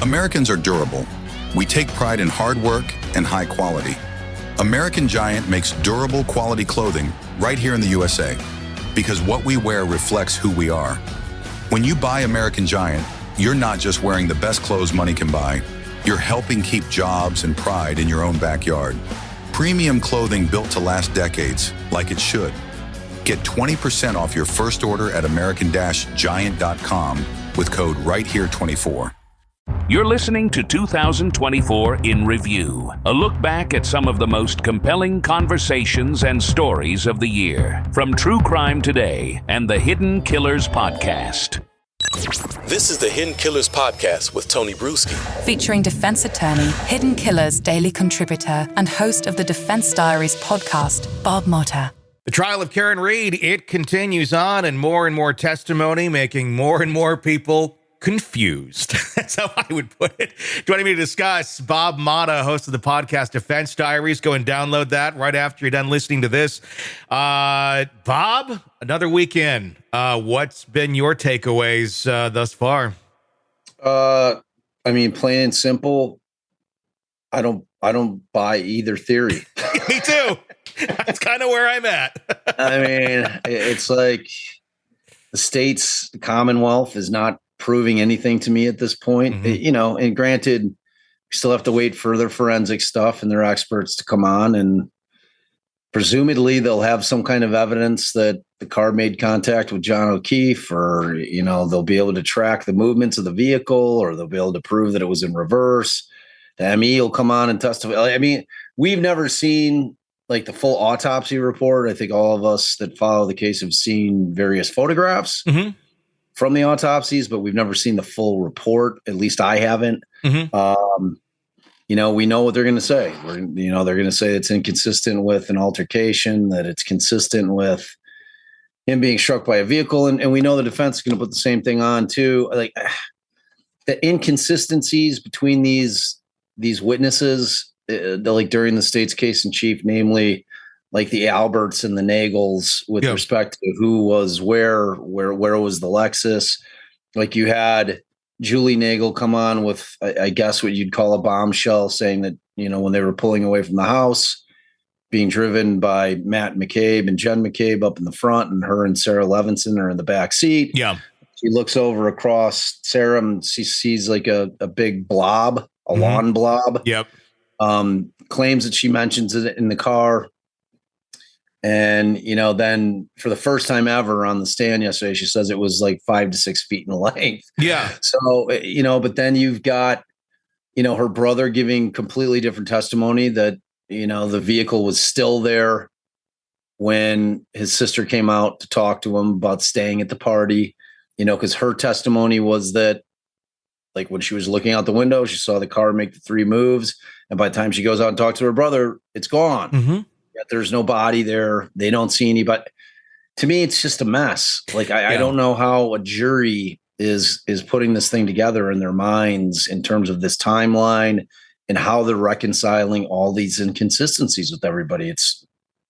Americans are durable. We take pride in hard work and high quality. American Giant makes durable quality clothing right here in the USA because what we wear reflects who we are. When you buy American Giant, you're not just wearing the best clothes money can buy. You're helping keep jobs and pride in your own backyard. Premium clothing built to last decades, like it should. Get 20% off your first order at American-Giant.com with code RightHere24. You're listening to 2024 in Review, a look back at some of the most compelling conversations and stories of the year, from True Crime Today and the Hidden Killers Podcast. This is the Hidden Killers Podcast with Tony Brueski, featuring defense attorney, Hidden Killers daily contributor, and host of the Defense Diaries podcast, Bob Motta. The trial of Karen Read, it continues on, and more testimony, making more and more people confused. That's how I would put it. Joining me to discuss, Bob Motta, host of the podcast Defense Diaries. Go and download that right after you're done listening to this. Bob, another weekend. What's been your takeaways thus far? Plain and simple, I don't buy either theory. Me too. That's kind of where I'm at. It's like the state's Commonwealth is not proving anything to me at this point. Mm-hmm. And granted, we still have to wait for their forensic stuff and their experts to come on, and presumably they'll have some kind of evidence that the car made contact with John O'Keefe, or, they'll be able to track the movements of the vehicle, or they'll be able to prove that it was in reverse. The ME will come on and testify. We've never seen like the full autopsy report. I think all of us that follow the case have seen various photographs from the autopsies, but we've never seen the full report. At least I haven't. Mm-hmm. We know what they're going to say. They're going to say it's inconsistent with an altercation, that it's consistent with him being struck by a vehicle. And we know the defense is going to put the same thing on too. Like the inconsistencies between these witnesses, like during the state's case in chief, namely like the Alberts and the Nagels with respect to who was where was the Lexus. Like you had Julie Nagel come on with, I guess what you'd call a bombshell, saying that, when they were pulling away from the house, being driven by Matt McCabe and Jen McCabe up in the front, and her and Sarah Levinson are in the back seat. Yeah. She looks over across Sarah and she sees like a big blob, a lawn blob. Yep. Claims that she mentions it in the car. And, then for the first time ever on the stand yesterday, she says it was like 5 to 6 feet in length. Yeah. So, but then you've got, her brother giving completely different testimony that, the vehicle was still there when his sister came out to talk to him about staying at the party, because her testimony was that, like, when she was looking out the window, she saw the car make the 3 moves. And by the time she goes out and talks to her brother, it's gone. Mm-hmm. There's no body there. They don't see anybody. To me, it's just a mess. Like, I don't know how a jury is putting this thing together in their minds in terms of this timeline and how they're reconciling all these inconsistencies with everybody.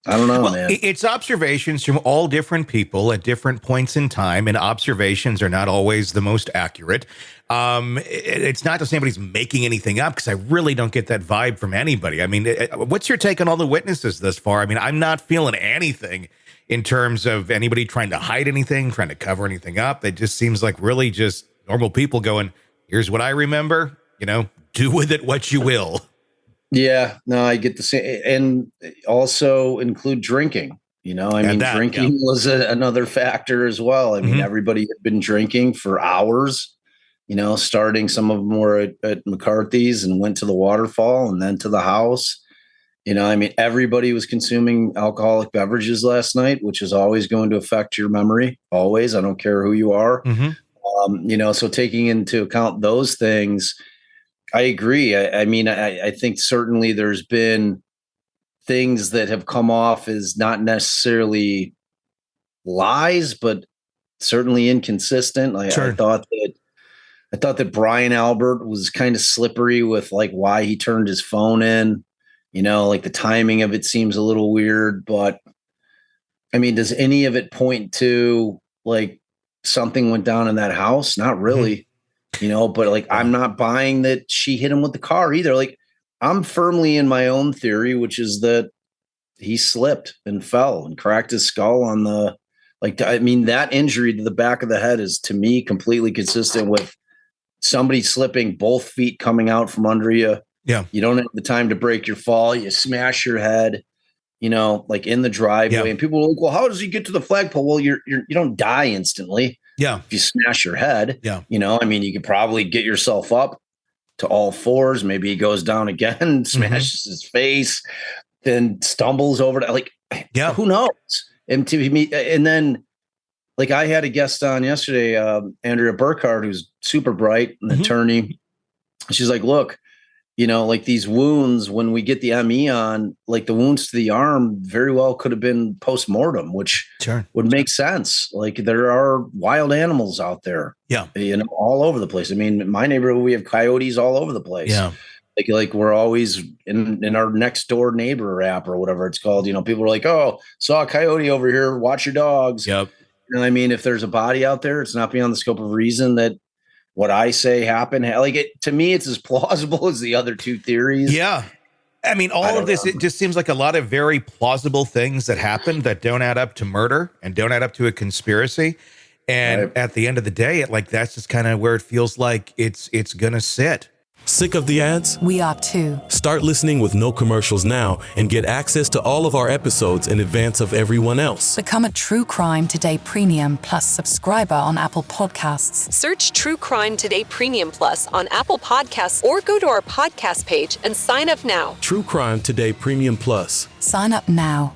I don't know, man. It's observations from all different people at different points in time, and observations are not always the most accurate. It's not that anybody's making anything up, because I really don't get that vibe from anybody. What's your take on all the witnesses thus far? I'm not feeling anything in terms of anybody trying to hide anything, trying to cover anything up. It just seems like really just normal people going, here's what I remember, do with it what you will. Yeah, no, I get the same. And also include drinking, drinking was another factor as well. Everybody had been drinking for hours, starting, some of them were at McCarthy's and went to the waterfall and then to the house. Everybody was consuming alcoholic beverages last night, which is always going to affect your memory. Always. I don't care who you are. Mm-hmm. So taking into account those things, I agree. I think certainly there's been things that have come off as not necessarily lies, but certainly inconsistent. Sure. I thought that Brian Albert was kind of slippery with like why he turned his phone in. Like the timing of it seems a little weird, but does any of it point to like something went down in that house? Not really. but like, I'm not buying that she hit him with the car either. Like, I'm firmly in my own theory, which is that he slipped and fell and cracked his skull on that injury to the back of the head is, to me, completely consistent with somebody slipping, both feet coming out from under you. Yeah. You don't have the time to break your fall. You smash your head, like in the driveway. And people are like, well, how does he get to the flagpole? Well, you don't die instantly. Yeah. If you smash your head, yeah. You could probably get yourself up to all fours. Maybe he goes down again, smashes his face, then stumbles over to who knows? And to me, and then like I had a guest on yesterday, Andrea Burkhardt, who's super bright, an attorney. She's like, look, like these wounds, when we get the ME on, like the wounds to the arm very well could have been post-mortem, which would make sense. Like there are wild animals out there, all over the place. I mean, in my neighborhood, we have coyotes all over the place. Yeah. Like we're always in our next door neighbor app or whatever it's called. People are like, oh, saw a coyote over here. Watch your dogs. Yep. And I mean, if there's a body out there, it's not beyond the scope of reason that what I say happened. Like to me, it's as plausible as the other two theories. Yeah. I mean, all of this, it just seems like a lot of very plausible things that happened that don't add up to murder and don't add up to a conspiracy. And at the end of the day, that's just kind of where it feels like it's going to sit. Sick of the ads? We are too. Start listening with no commercials now and get access to all of our episodes in advance of everyone else. Become a True Crime Today Premium Plus subscriber on Apple Podcasts. Search True Crime Today Premium Plus on Apple Podcasts or go to our podcast page and sign up now. True Crime Today Premium Plus. Sign up now.